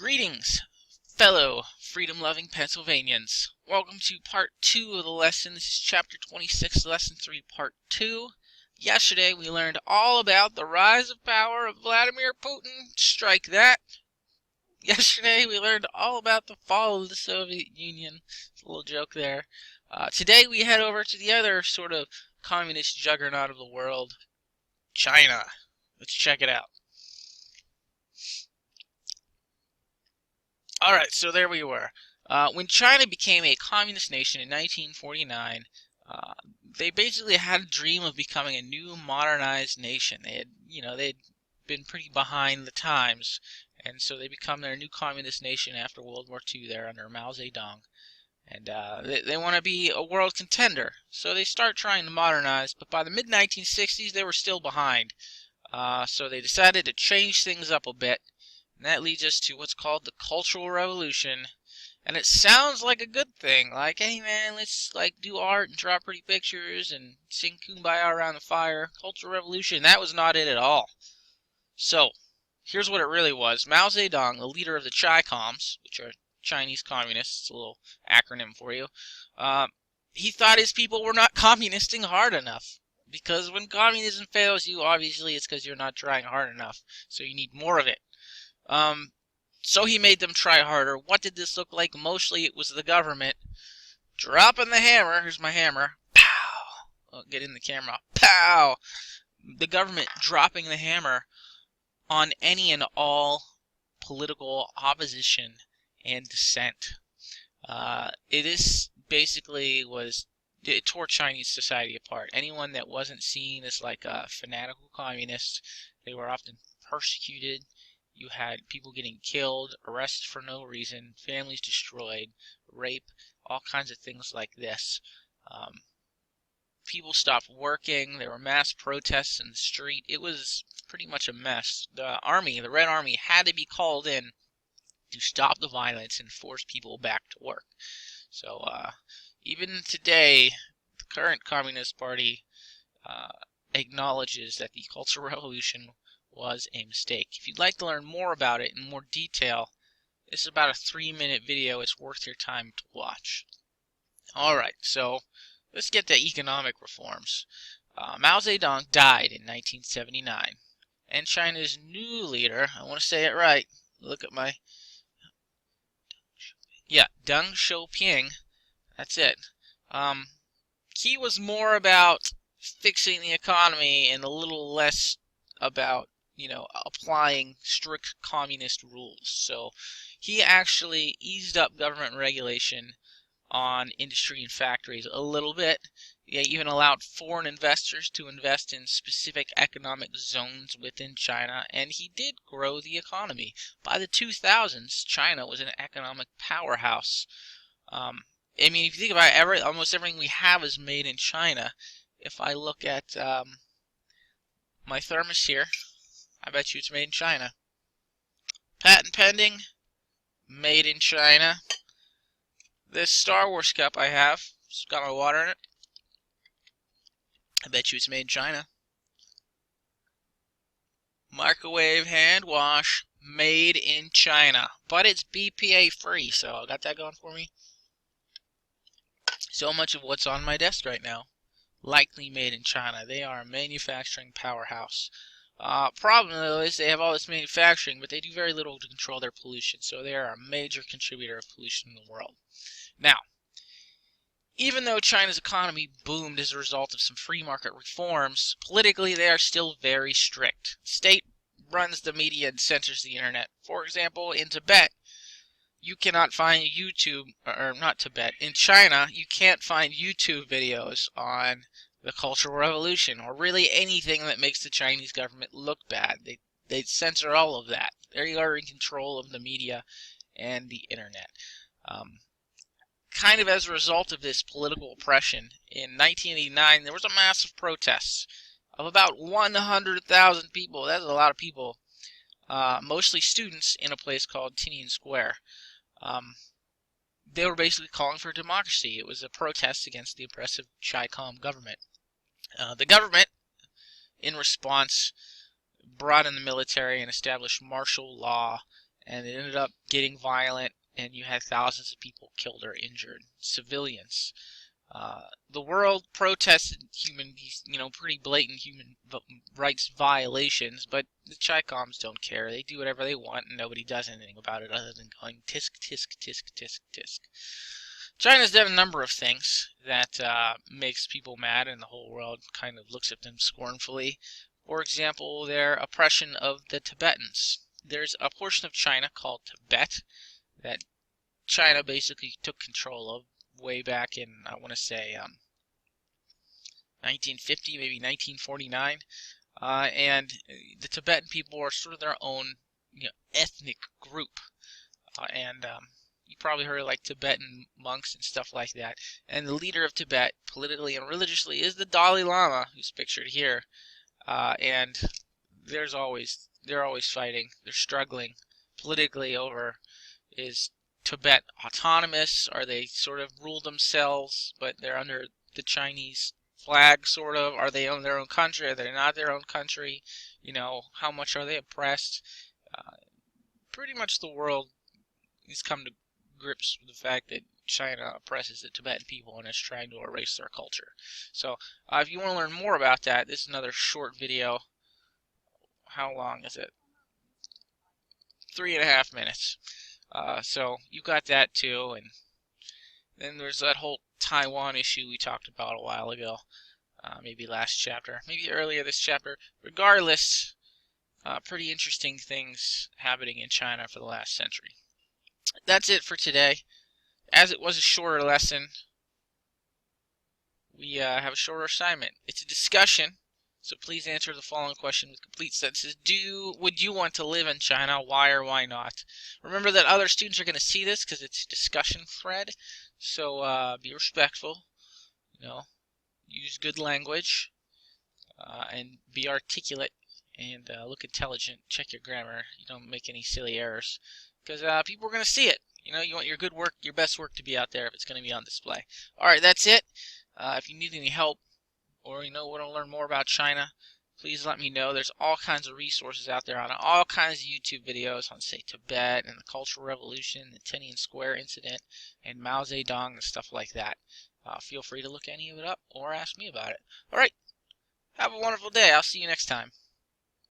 Greetings, fellow freedom-loving Pennsylvanians. Welcome to part 2 of the lesson. This is chapter 26, lesson 3, part 2. Yesterday we learned all about the rise of power of Vladimir Putin. Strike that. Yesterday we learned all about the fall of the Soviet Union. It's a little joke there. Today we head over to the other sort of communist juggernaut of the world, China. Let's check it out. Alright, so there we were. When China became a communist nation in 1949, they basically had a dream of becoming a new modernized nation. They'd been pretty behind the times, and so they become their new communist nation after World War II there under Mao Zedong. And they want to be a world contender, so they start trying to modernize, but by the mid-1960s they were still behind. So they decided to change things up a bit. And that leads us to what's called the Cultural Revolution. And it sounds like a good thing. Like, hey man, let's do art and draw pretty pictures and sing Kumbaya around the fire. Cultural Revolution. That was not it at all. So, here's what it really was. Mao Zedong, the leader of the Chi-Coms, which are Chinese communists, it's a little acronym for you, he thought his people were not communisting hard enough. Because when communism fails you, obviously it's because you're not trying hard enough. So you need more of it. So he made them try harder. What did this look like? Mostly it was the government dropping the hammer. Here's my hammer. Pow! Oh, get in the camera. Pow! The government dropping the hammer on any and all political opposition and dissent. It tore Chinese society apart. Anyone that wasn't seen as like a fanatical communist, they were often persecuted. You had people getting killed, arrested for no reason, families destroyed, rape, all kinds of things like this. People stopped working. There were mass protests in the street. It was pretty much a mess. The Red Army, had to be called in to stop the violence and force people back to work. So even today, the current Communist Party acknowledges that the Cultural Revolution was a mistake. If you'd like to learn more about it in more detail, this is about a 3-minute video. It's worth your time to watch. Alright, so let's get to economic reforms. Mao Zedong died in 1979, and China's new leader, I want to say it right, look at my... Yeah, Deng Xiaoping, that's it. He was more about fixing the economy and a little less about applying strict communist rules. So he actually eased up government regulation on industry and factories a little bit. He even allowed foreign investors to invest in specific economic zones within China, and he did grow the economy. By the 2000s, China was an economic powerhouse. If you think about it, almost everything we have is made in China. If I look at my thermos here, I bet you it's made in China. Patent pending, made in China. This Star Wars cup I have, it's got my water in it. I bet you it's made in China. Microwave hand wash, made in China. But it's BPA free, so I got that going for me. So much of what's on my desk right now, likely made in China. They are a manufacturing powerhouse. Problem though is they have all this manufacturing, but they do very little to control their pollution, so they are a major contributor of pollution in the world. Now, even though China's economy boomed as a result of some free market reforms, politically they are still very strict. The state runs the media and censors the internet. For example, in Tibet, you cannot find YouTube, or not Tibet, in China, you can't find YouTube videos on the Cultural Revolution, or really anything that makes the Chinese government look bad. They censor all of that. They are in control of the media and the internet. Kind of as a result of this political oppression, in 1989 there was a massive protest of about 100,000 people. That's a lot of people. Mostly students in a place called Tiananmen Square. They were basically calling for democracy. It was a protest against the oppressive Chi-Com government. The government, in response, brought in the military and established martial law and it ended up getting violent, and you had thousands of people killed or injured, civilians. The world protested pretty blatant human rights violations, but the Chi-Coms don't care. They do whatever they want, and nobody does anything about it other than going tisk, tisk, tisk, tisk, tisk. China's done a number of things that makes people mad, and the whole world kind of looks at them scornfully. For example, their oppression of the Tibetans. There's a portion of China called Tibet that China basically took control of way back in, I want to say, 1950, maybe 1949. And the Tibetan people are sort of their own ethnic group. And you probably heard of like Tibetan monks and stuff like that. And the leader of Tibet, politically and religiously, is the Dalai Lama, who's pictured here. And they're always fighting. They're struggling politically over, is Tibet autonomous? Are they sort of rule themselves, but they're under the Chinese flag, sort of? Are they own their own country? Are they not their own country? How much are they oppressed? Pretty much the world has come to grips with the fact that China oppresses the Tibetan people and is trying to erase their culture. So if you want to learn more about that, this is another short video. How long is it? 3.5 minutes. So you got that too, and then there's that whole Taiwan issue we talked about a while ago, maybe last chapter, maybe earlier this chapter. Regardless, pretty interesting things happening in China for the last century. That's it for today. As it was a shorter lesson, we have a shorter assignment. It's a discussion, so please answer the following question with complete sentences. Would you want to live in China? Why or why not? Remember that other students are going to see this because it's a discussion thread, so be respectful. Use good language, and be articulate, and look intelligent. Check your grammar. You don't make any silly errors, because people are going to see it. You want your good work, your best work, to be out there if it's going to be on display. All right, that's it. If you need any help, or want to learn more about China, please let me know. There's all kinds of resources out there on all kinds of YouTube videos on, say, Tibet and the Cultural Revolution, the Tiananmen Square incident, and Mao Zedong and stuff like that. Feel free to look any of it up or ask me about it. All right, have a wonderful day. I'll see you next time.